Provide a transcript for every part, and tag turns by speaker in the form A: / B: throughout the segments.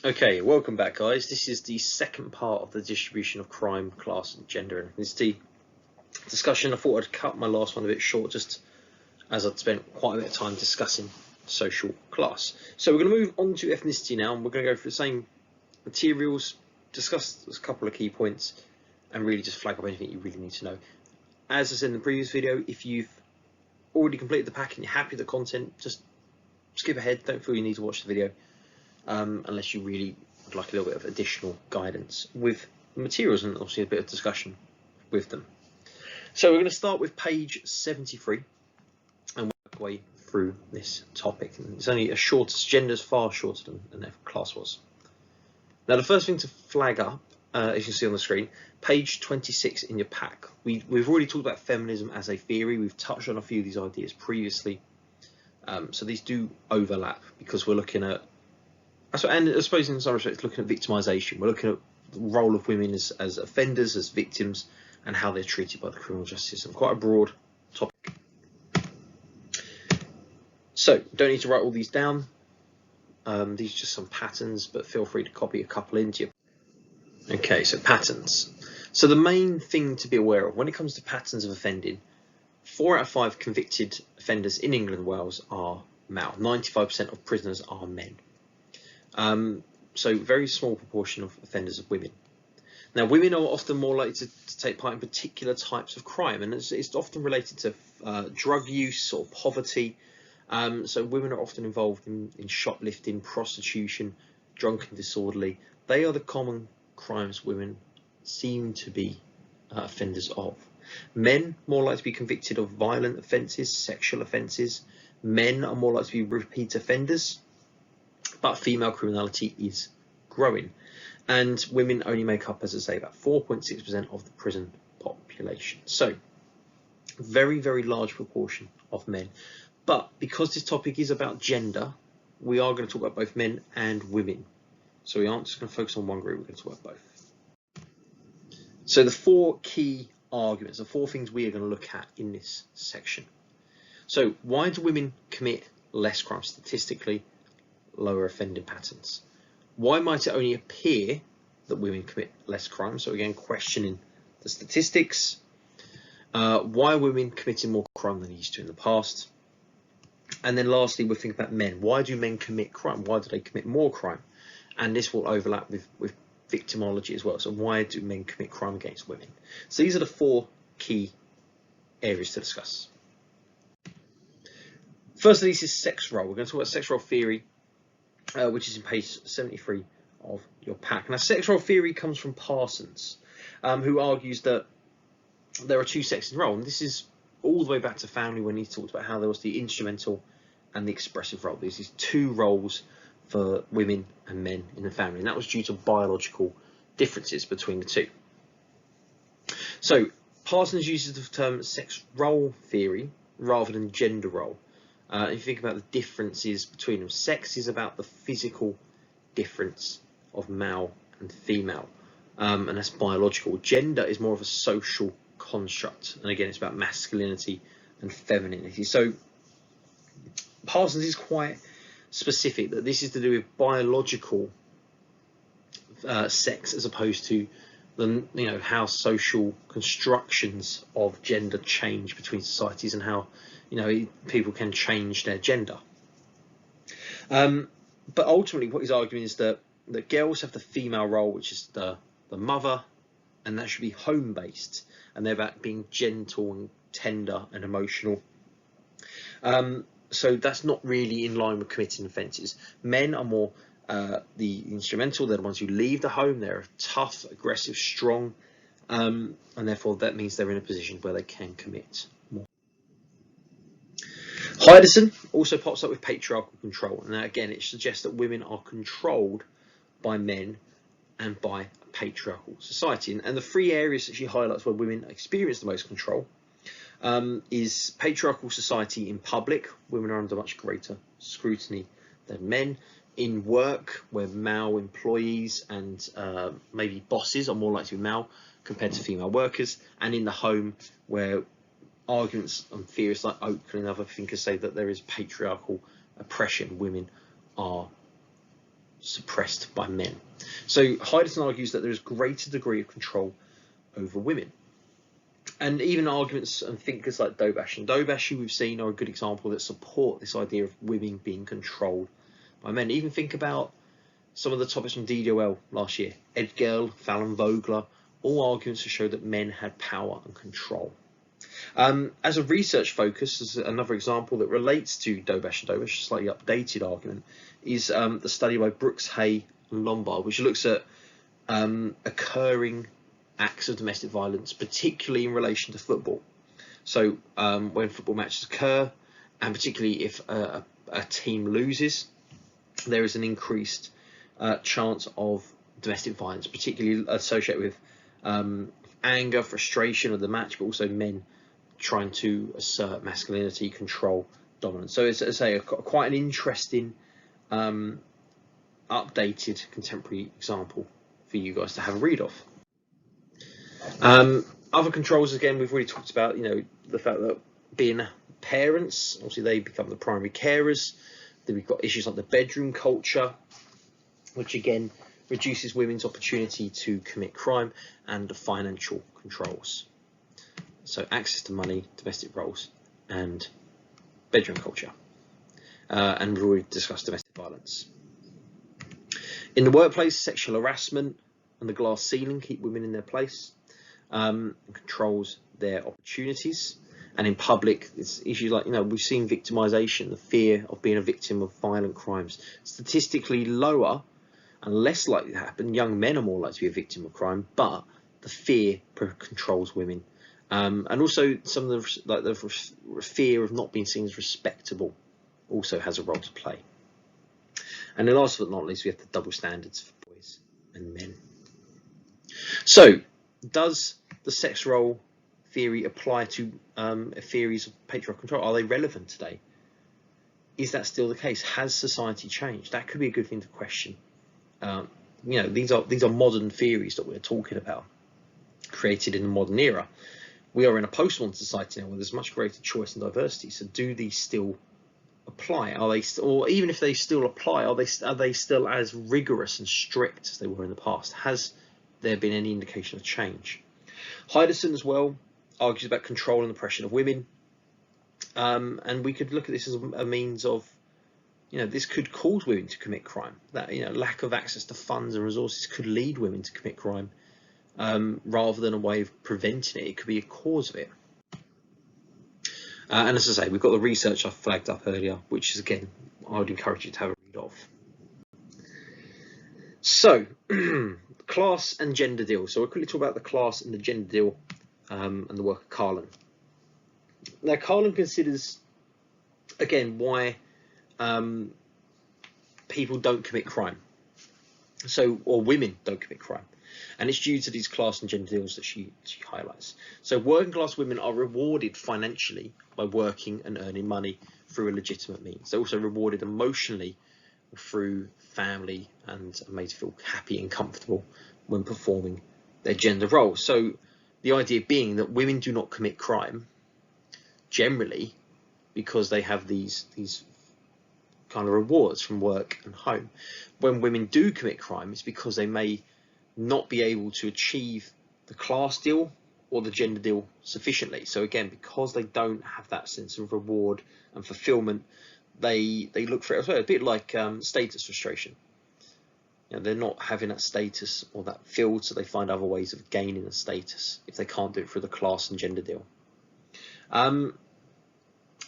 A: Okay, welcome back, guys. This is the second part of the distribution of crime, class, and gender and ethnicity discussion. I thought I'd cut my last one a bit short, just as I'd spent quite a bit of time discussing social class. So we're going to move on to ethnicity now, and we're going to go through the same materials, discuss a couple of key points, and really just flag up anything you really need to know. As I said in the previous video, if you've already completed the pack and you're happy with the content, just skip ahead. Don't feel you need to watch the video. Unless you really would like a little bit of additional guidance with the materials and obviously a bit of discussion with them. So we're going to start with page 73 and work our way through this topic. And it's only a shorter, gender's far shorter than class was. Now the first thing to flag up, as you can see on the screen, page 26 in your pack. We've already talked about feminism as a theory. We've touched on a few of these ideas previously. So these do overlap because we're looking at, and I suppose in some respects looking at victimisation. We're looking at the role of women as offenders, as victims, and how they're treated by the criminal justice system. Quite a broad topic. So don't need to write all these down. These are just some patterns, but feel free to copy a couple into you. Okay, so patterns. So the main thing to be aware of when it comes to patterns of offending, 4 out of 5 convicted offenders in England and Wales are male. 95% of prisoners are men. So very small proportion of offenders are women. Now women are often more likely to take part in particular types of crime, and it's often related to drug use or poverty. So women are often involved in shoplifting, prostitution, drunken disorderly. They are the common crimes women seem to be offenders of. Men more likely to be convicted of violent offences, sexual offences. Men are more likely to be repeat offenders. But female criminality is growing, and women only make up, as I say, about 4.6% of the prison population. So very, very large proportion of men. But because this topic is about gender, we are going to talk about both men and women. So we aren't just going to focus on one group, we're going to talk about both. So the 4 key arguments, the 4 things we are going to look at in this section. So why do women commit less crime statistically? Lower offending patterns. Why might it only appear that women commit less crime? So again, questioning the statistics. Why are women committing more crime than they used to in the past? And then lastly, we'll think about men. Why do men commit crime? Why do they commit more crime? And this will overlap with victimology as well. So why do men commit crime against women? So these are the 4 key areas to discuss. First of these is sex role. We're going to talk about sex role theory, which is in page 73 of your pack. Now, sex role theory comes from Parsons, who argues that there are 2 sexes in role, and this is all the way back to family when he talked about how there was the instrumental and the expressive role. There's these 2 roles for women and men in the family, and that was due to biological differences between the 2. So Parsons uses the term sex role theory rather than gender role. If you think about the differences between them, sex is about the physical difference of male and female, and that's biological. Gender is more of a social construct, and again, it's about masculinity and femininity. So Parsons is quite specific that this is to do with biological sex as opposed to the how social constructions of gender change between societies and how people can change their gender. But ultimately what he's arguing is that girls have the female role, which is the mother, and that should be home based, and they're about being gentle and tender and emotional. So that's not really in line with committing offences. Men are more the instrumental. They're the ones who leave the home. They're tough, aggressive, strong, and therefore that means they're in a position where they can commit more. Hyderson also pops up with patriarchal control, and again it suggests that women are controlled by men and by a patriarchal society. And the 3 areas that she highlights where women experience the most control is patriarchal society in public. Women are under much greater scrutiny than men. In work, where male employees and maybe bosses are more likely to be male compared to female workers, and in the home, where arguments and theorists like Oakley and other thinkers say that there is patriarchal oppression. Women are suppressed by men. So Heiderton argues that there is a greater degree of control over women. And even arguments and thinkers like Dobash and Dobash, who we've seen, are a good example that support this idea of women being controlled by men. Even think about some of the topics from DDOL last year. Ed Girl, Fallon Vogler, all arguments to show that men had power and control. As a research focus, as another example that relates to Dobash and Dobash, a slightly updated argument, is the study by Brooks, Hay and Lombard, which looks at occurring acts of domestic violence, particularly in relation to football. So when football matches occur, and particularly if a team loses, there is an increased chance of domestic violence, particularly associated with anger, frustration of the match, but also men trying to assert masculinity, control, dominance. So it's, as I say, quite an interesting updated contemporary example for you guys to have a read of. Other controls, again, we've already talked about, the fact that being parents, obviously they become the primary carers. Then we've got issues like the bedroom culture, which again reduces women's opportunity to commit crime, and the financial controls. So access to money, domestic roles, and bedroom culture. And we've already discussed domestic violence. In the workplace, sexual harassment and the glass ceiling keep women in their place, and controls their opportunities. And in public, it's issues like, we've seen victimization, the fear of being a victim of violent crimes. Statistically lower and less likely to happen. Young men are more likely to be a victim of crime, but the fear controls women. And also some of the fear of not being seen as respectable also has a role to play. And then last but not least, we have the double standards for boys and men. So, does the sex role theory apply to theories of patriarchal control? Are they relevant today? Is that still the case? Has society changed? That could be a good thing to question. These are modern theories that we're talking about, created in the modern era. We are in a post-modern society now where there's much greater choice and diversity. So, do these still apply? Are they, or even if they still apply, are they still as rigorous and strict as they were in the past? Has there been any indication of change? Heiderton as well argues about control and oppression of women, and we could look at this as a means of, this could cause women to commit crime. That lack of access to funds and resources could lead women to commit crime, rather than a way of preventing it. It could be a cause of it. And as I say, we've got the research I flagged up earlier, which is, again, I would encourage you to have a read of. So, class and gender deal. So we'll quickly talk about the class and the gender deal, and the work of Carlin. Now, Carlin considers, again, why people don't commit crime. Or women don't commit crime. And it's due to these class and gender deals that she highlights. So working class women are rewarded financially by working and earning money through a legitimate means. They're also rewarded emotionally through family and are made to feel happy and comfortable when performing their gender roles. So the idea being that women do not commit crime generally because they have these kind of rewards from work and home. When women do commit crime, it's because they may not be able to achieve the class deal or the gender deal sufficiently. So again, because they don't have that sense of reward and fulfillment, they look for it as well. A bit like status frustration. They're not having that status or that field, so they find other ways of gaining a status if they can't do it through the class and gender deal.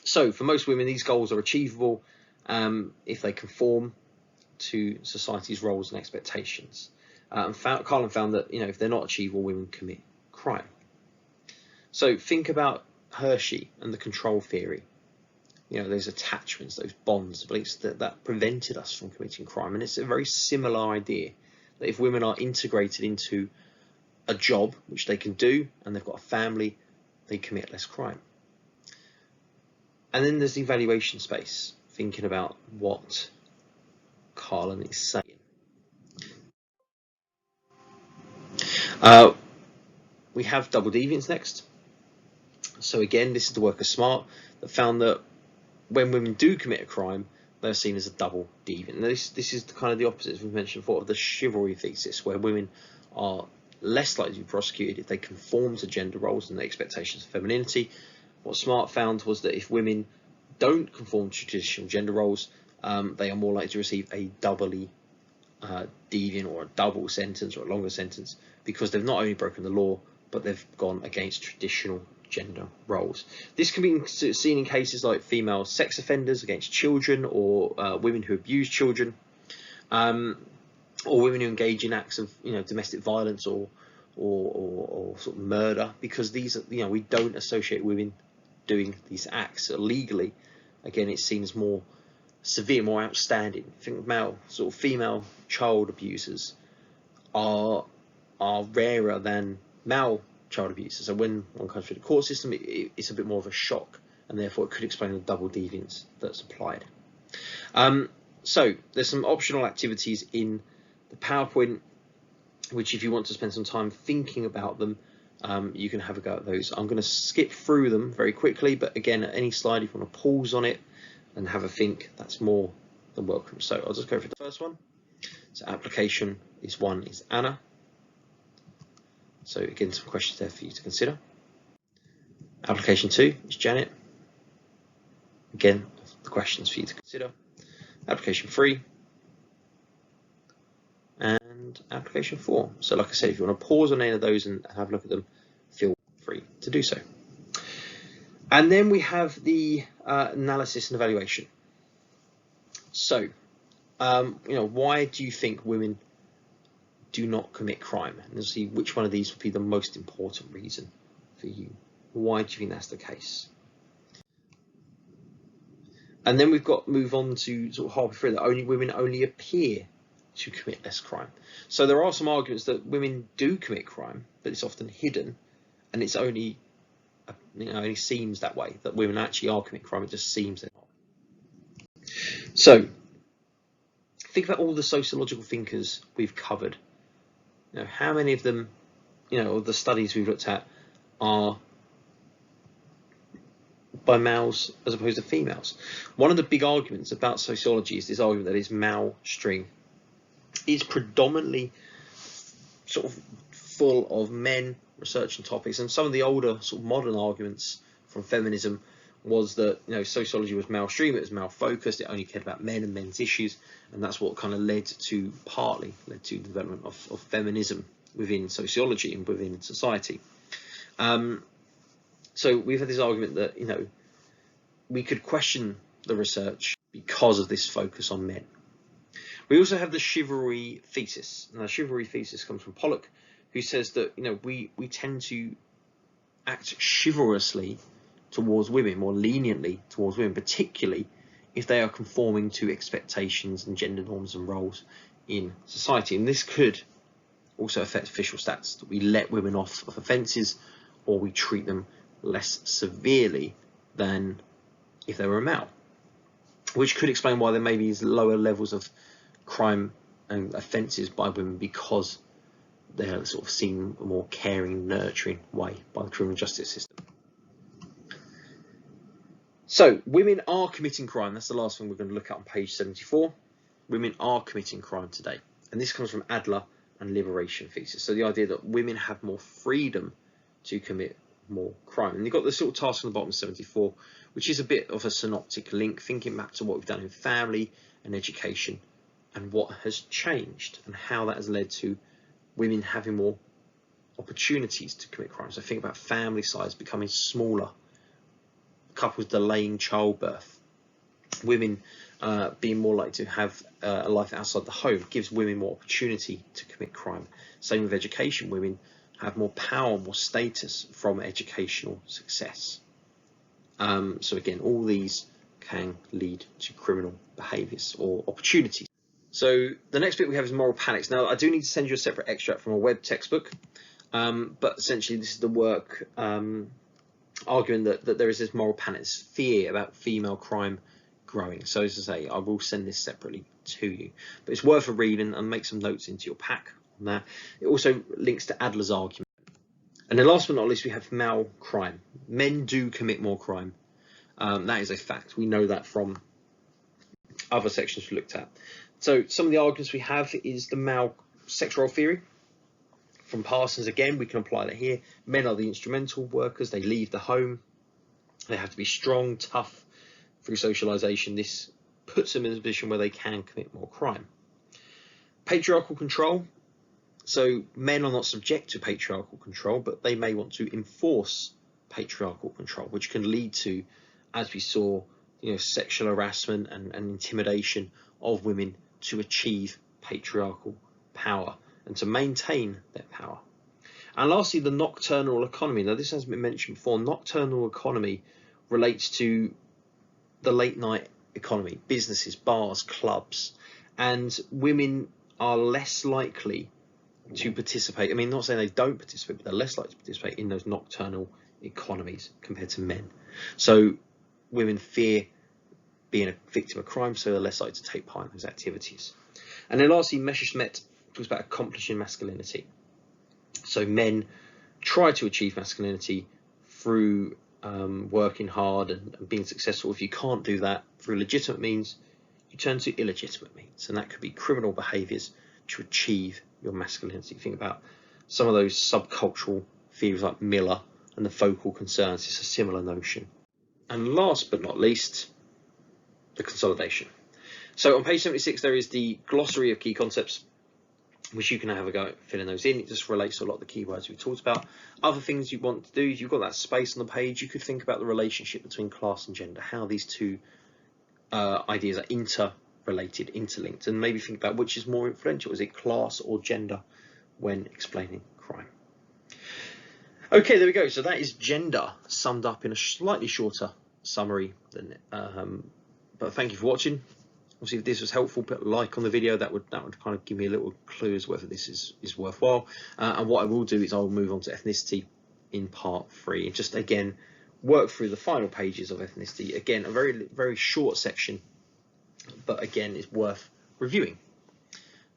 A: So for most women, these goals are achievable if they conform to society's roles and expectations. Carlin found that if they're not achievable, women commit crime. So think about Hershey and the control theory. Those attachments, those bonds, beliefs that prevented us from committing crime. And it's a very similar idea that if women are integrated into a job which they can do and they've got a family, they commit less crime. And then there's the evaluation space, thinking about what Carlin is saying. We have double deviance next. So again, this is the work of Smart that found that when women do commit a crime, they're seen as a double deviant. Now, this is kind of the opposite, as we mentioned before, of the chivalry thesis, where women are less likely to be prosecuted if they conform to gender roles and the expectations of femininity. What Smart found was that if women don't conform to traditional gender roles, they are more likely to receive a doubly deviant or a double sentence or a longer sentence, because they've not only broken the law, but they've gone against traditional gender roles. This can be seen in cases like female sex offenders against children, or women who abuse children, or women who engage in acts of domestic violence or sort of murder, because these are, we don't associate women doing these acts legally. Again, it's seen as more severe, more outstanding. I think female child abusers are rarer than male child abusers. So when one comes through the court system, it's a bit more of a shock, and therefore it could explain the double deviance that's applied. So there's some optional activities in the PowerPoint, which if you want to spend some time thinking about them, you can have a go at those. I'm going to skip through them very quickly, but again, at any slide, if you want to pause on it and have a think, that's more than welcome. So I'll just go for the first one. So application is Anna. So again, some questions there for you to consider. Application 2 is Janet. Again, the questions for you to consider. Application 3 and application 4. So like I said, if you want to pause on any of those and have a look at them, feel free to do so. And then we have the analysis and evaluation. So, why do you think women do not commit crime? And we'll see which one of these would be the most important reason for you. Why do you think that's the case? And then we've got move on to sort of halfway through that women only appear to commit less crime. So there are some arguments that women do commit crime, but it's often hidden, and it's only only seems that way, that women actually are committing crime. It just seems they're not. So think about all the sociological thinkers we've covered. How many of them, of the studies we've looked at, are by males as opposed to females? One of the big arguments about sociology is this argument that is Malestream. It's predominantly sort of full of men researching topics, and some of the older sort of modern arguments from feminism was that sociology was Malestream, it was male focused, it only cared about men and men's issues, and that's what kind of partly led to the development of feminism within sociology and within society. So we've had this argument that we could question the research because of this focus on men. We also have the chivalry thesis. Now, the chivalry thesis comes from Pollock, who says that we tend to act chivalrously towards women, more leniently towards women, particularly if they are conforming to expectations and gender norms and roles in society. And this could also affect official stats, that we let women off of offences, or we treat them less severely than if they were a male, which could explain why there may be lower levels of crime and offences by women, because they're sort of seen a more caring, nurturing way by the criminal justice system. So women are committing crime. That's the last thing we're going to look at on page 74. Women are committing crime today, and this comes from Adler and liberation thesis. So the idea that women have more freedom to commit more crime. And you've got the sort of task on the bottom of 74, which is a bit of a synoptic link, thinking back to what we've done in family and education, and what has changed and how that has led to women having more opportunities to commit crime. So think about family size becoming smaller, couples delaying childbirth, women being more likely to have a life outside the home gives women more opportunity to commit crime. Same with education. Women have more power, more status from educational success. So again, all these can lead to criminal behaviours or opportunities. So the next bit we have is moral panics. Now, I do need to send you a separate extract from a web textbook, but essentially this is the work arguing that there is this moral panic, this fear about female crime growing. So as I say, I will send this separately to you, but it's worth a read, and make some notes into your pack on that. It also links to Adler's argument. And then last but not least, we have male crime. Men do commit more crime. That is a fact. We know that from other sections we looked at. So some of the arguments we have is the male sex role theory. From Parsons, again, we can apply that here. Men are the instrumental workers. They leave the home. They have to be strong, tough through socialization. This puts them in a position where they can commit more crime. Patriarchal control. So men are not subject to patriarchal control, but they may want to enforce patriarchal control, which can lead to, as we saw, sexual harassment and intimidation of women to achieve patriarchal power and to maintain their power. And lastly, the nocturnal economy. Now, this has been mentioned before. Nocturnal economy relates to the late night economy, businesses, bars, clubs, and women are less likely to participate. I mean, not saying they don't participate, but they're less likely to participate in those nocturnal economies compared to men. So women fear being a victim of crime, so they're less likely to take part in those activities. And then lastly, Messerschmitt talks about accomplishing masculinity. So men try to achieve masculinity through working hard and being successful. If you can't do that through legitimate means, you turn to illegitimate means, and that could be criminal behaviours to achieve your masculinity. Think about some of those subcultural theories like Miller and the focal concerns. It's a similar notion. And last but not least, the consolidation. So on page 76 there is the glossary of key concepts, which you can have a go at filling those in. It just relates to a lot of the keywords we talked about. Other things you want to do, if you've got that space on the page, you could think about the relationship between class and gender, how these two ideas are interrelated, interlinked, and maybe think about which is more influential. Is it class or gender when explaining crime? Okay, there we go. So that is gender summed up in a slightly shorter summary than but thank you for watching. Obviously, if this was helpful, put a like on the video. That would kind of give me a little clue as whether this is worthwhile. And what I will do is I'll move on to ethnicity in part 3 and just again work through the final pages of ethnicity. Again, a very short section, but again, it's worth reviewing.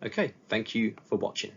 A: Okay, thank you for watching.